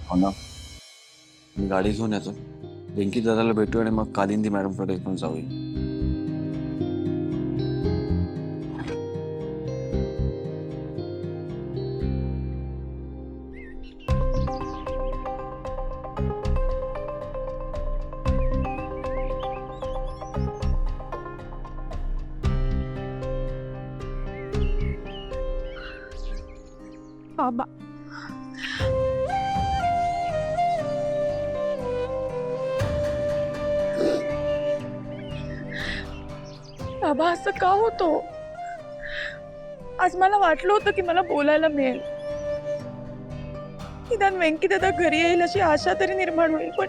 हो ना, मी गाडी घेऊन येतो, वेंकी दादाला भेटू आणि मग कालिंदी मॅडमकडे पण जाऊया. बाबा बाबा असं का होतो? आज मला वाटलं होतं की मला बोलायला मिळेल, निदान वेंकी दादा घरी येईल अशी आशा तरी निर्माण होईल, पण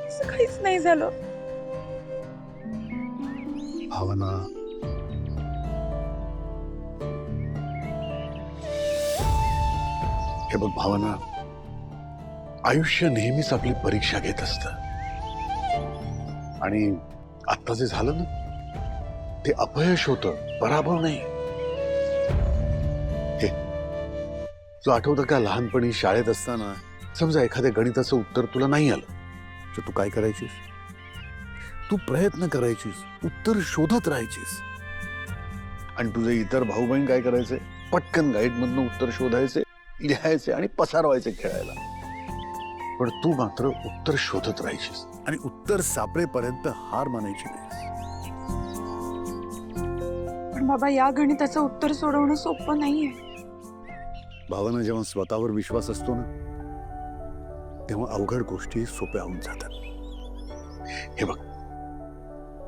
असं काहीच नाही झालं. भावना, हे बघ भावना, आयुष्य नेहमीच आपली परीक्षा घेत असतं आणि आता जे झालं ना ते अपयश होतं, पराभव नाही. हे तुला आठवतं का लहानपणी शाळेत असताना समजा एखाद्या गणिताचं उत्तर तुला नाही आलं तर तू काय करायचीस? तू प्रयत्न करायचीस, उत्तर शोधत राहायचीस. आणि तुझे इतर भाऊ बहीण काय करायचे? पटकन गाईड मधनं उत्तर शोधायचे, लिहायचे आणि पसारवायचे खेळायला. पण तू मात्र उत्तर शोधत राहायचीस आणि उत्तर सापडेपर्यंत हार मानायची नाहीस. पण बाबा या गणिताचं उत्तर सोडवणं सोपं नाहीये. भावना, जेव्हा स्वतःवर विश्वास असतो ना तेव्हा अवघड गोष्टी सोप्या होऊन जातात. हे बघ,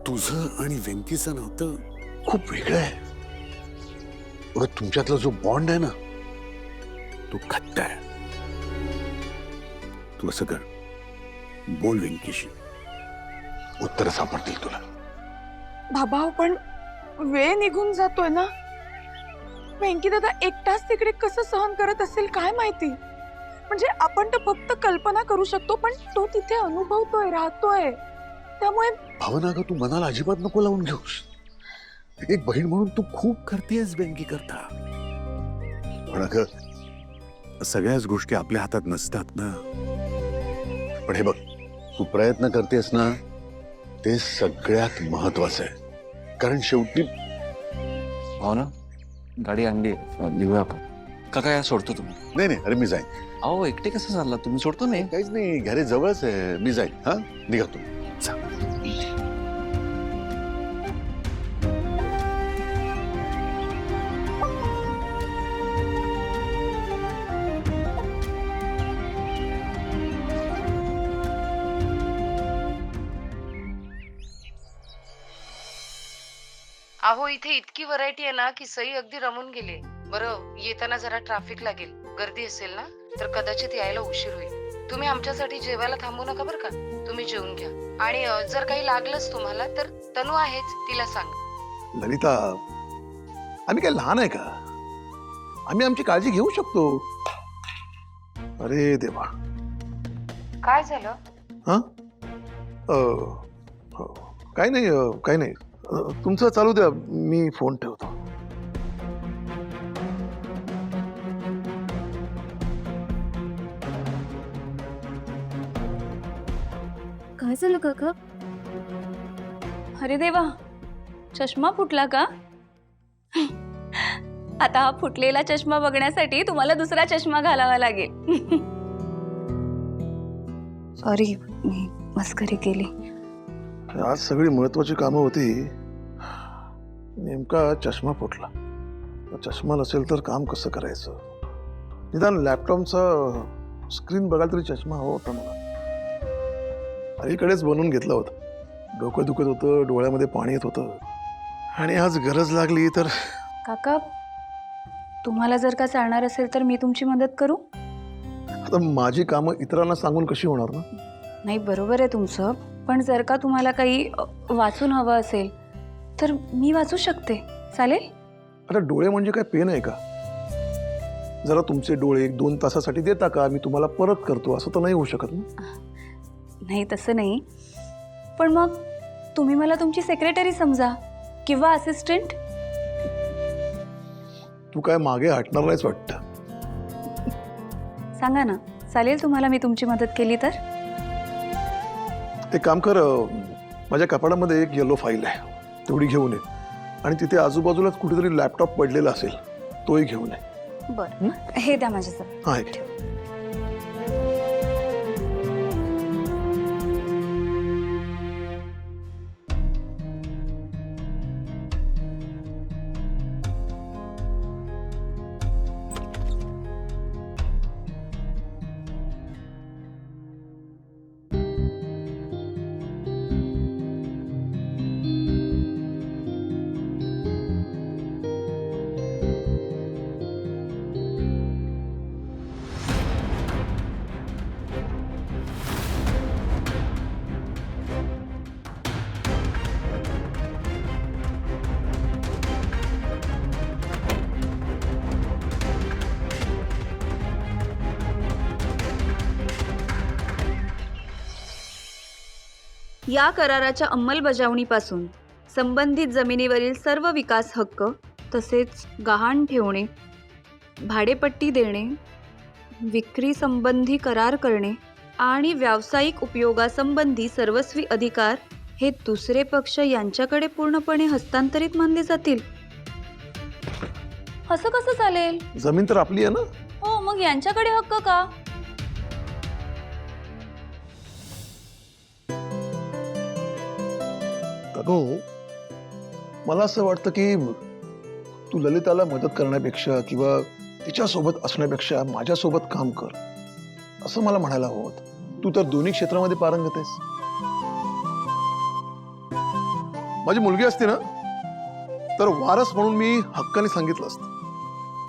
तुझं आणि वेंकीचं नातं खूप वेगळं आहे. बरं, तुमच्यातला जो बॉन्ड आहे ना तो घट्ट आहे. तू असं कर, बोल वेंकीशी, उत्तर सापडतील तुला. बाबा पण वेळ निघून जातोय ना. वेंकी दादा एकटाच तिकडे कसं सहन करत असेल काय माहिती. म्हणजे आपण तर फक्त कल्पना करू शकतो, पण तो तिथे अनुभवतोय, राहतोय. त्यामुळे भावना ग, तू मनाला अजिबात नको लावून घेऊस. एक बहीण म्हणून तू खूप करतेस वेंकी करता. पण अगं, सगळ्याच गोष्टी आपल्या हातात नसतात ना. पण हे बघ, तू प्रयत्न करतेस ना ते सगळ्यात महत्वाचं आहे. कारण शेवटी हो ना, गाडी आणली, निघूया आपण. काका या सोडतो तुम्ही. नाही नाही, अरे मी जाईन. अहो एकटे कसं चालला तुम्ही? सोडतो नाही. काहीच नाही, घरी जवळच आहे, मी जाईन. हा, निघा तू. अहो इथे इतकी व्हरायटी आहे ना की सई अगदी रमून गेली. बरं येताना जरा ट्रॅफिक लागेल, गर्दी असेल ना तर कदाचित यायला उशीर होईल. तुम्ही आमच्यासाठी जेवायला थांबू नका बरं का. तुम्ही जेवून घ्या आणि जर काही लागलंच तुम्हाला तर तनू आहेच, तिला सांग. ललिता, आम्ही काय लहान आहे का? आम्ही आमची काळजी घेऊ शकतो. अरे देवा. काय झालं? हा, काही नाही, काही नाही. तुमचं चालू द्या, मी फोन ठेवतो. काय झालं काका? अरे देवा, चष्मा फुटला का? आता हा फुटलेला चष्मा बघण्यासाठी तुम्हाला दुसरा चष्मा घालावा लागेल. सॉरी, मी मस्करी केली. आज सगळी महत्वाची कामं होती, नेमका चष्मा फुटला. चष्मा नसेल तर काम कसं करायचं? निदान लॅपटॉपचा स्क्रीन बघायला तरी चष्मा हवा होता मला. अलीकडेच बनवून घेतला होता. डोकं दुखत होतं, डोळ्यामध्ये पाणी येत होतं, आणि आज गरज लागली तर. काका, तुम्हाला जर का चालणार असेल तर मी तुमची मदत करू? आता माझी कामं इतरांना सांगून कशी होणार ना? नाही, बरोबर आहे तुमचं, पण जर का तुम्हाला काही वाचून हवं असेल तर मी वाचू शकते. चालेल? आता डोळे म्हणजे काय पेन आहे का? जरा तुमचे डोळे 1-2 तासासाठी देता का? मी तुम्हाला परत करतो, असं तर नाही होऊ शकत ना? नाही, तसं नाही. पण मग तुम्ही मला तुमची सेक्रेटरी समजा किंवा असिस्टंट. तू काय मागे हटणार नाहीस वाटतं. सांगा ना, चालेल तुम्हाला मी तुमची मदत केली तर? एक काम कर, माझ्या कपाडामध्ये एक येलो फाईल आहे, तेवढी घेऊन ये. आणि तिथे आजूबाजूलाच कुठेतरी लॅपटॉप पडलेला असेल, तोही घेऊन ये. बरं, हे द्या माझ्याजवळ. हा एक. या कराराच्या अंमलबजावणीपासून संबंधित जमिनीवरील सर्व विकास हक्क तसेच गहाण ठेवणे, भाडेपट्टी देणे, विक्री संबंधी करार करणे आणि व्यावसायिक उपयोगासंबंधी सर्वस्वी अधिकार हे दुसरे पक्ष यांच्याकडे पूर्णपणे हस्तांतरित मानले जातील. असं कसं चालेल? जमीन तर आपली आहे ना. हो, मग यांच्याकडे हक्क का? अगो, मला असं वाटतं की तू ललिताला मदत करण्यापेक्षा किंवा तिच्यासोबत असण्यापेक्षा माझ्यासोबत काम कर, असं मला म्हणायला हवं होतं. तू तर दोन्ही क्षेत्रामध्ये पारंगत आहेस. माझी मुलगी असती ना तर वारस म्हणून मी हक्काने सांगितलं असतं.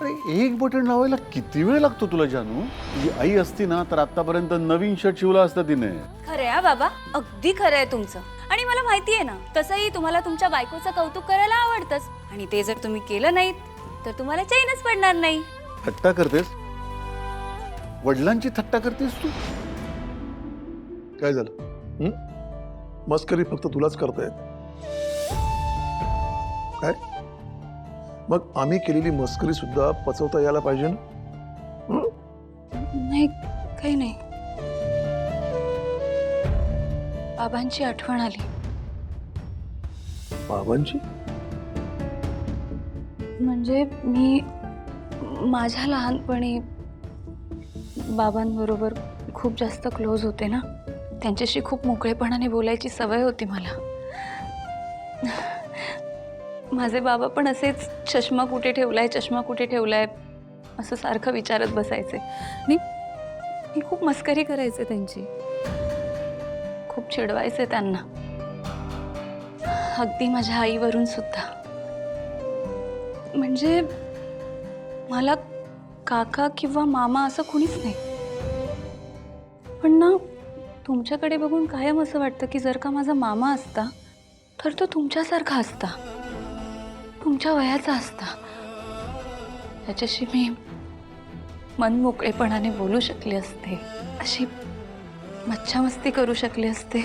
अरे एक बटन लावायला किती वेळ लागतो तुला जानू? तुझी आई असती ना तर आतापर्यंत नवीन शर्ट शिवला असता तिने. खरंय हा बाबा, अगदी खरं आहे तुमचं. आणि मला माहिती आहे ना, तसंही तुम्हाला तुमच्या बायकोचं कौतुक करायला आवडतंच. आणि ते जर तुम्ही केलं नाहीत तर तुम्हाला चैनच पडणार नाही. थट्टा करतेस? वडिलांची थट्टा करतेस तू? काय झालं? मस्करी फक्त तुलाच करता येत काय? मग आम्ही केलेली मस्करी सुद्धा पचवता यायला पाहिजे ना. नाही, काही नाही. बाबांची आठवण आली. बाबांची? म्हणजे मी माझ्या लहानपणी बाबांबरोबर खूप जास्त क्लोज होते ना, त्यांच्याशी खूप मोकळेपणाने बोलायची सवय होती मला. माझे बाबा पण असेच चष्मा कुठे ठेवलाय, चष्मा कुठे ठेवलाय असं सारखं विचारत बसायचे. मी खूप मस्करी करायचे त्यांची, खूप चिडवायचे त्यांना, अगदी माझ्या आईवरून सुद्धा. म्हणजे मला काका किंवा मामा असं कुणीच नाही. पण ना, तुमच्याकडे बघून कायम असं वाटतं की जर का माझा मामा असता तर तो तुमच्यासारखा असता, तुमच्या वयाचा असता. त्याच्याशी मी मनमोकळेपणाने बोलू शकले असते, अशी मच्छा मस्ती करू शकले असते.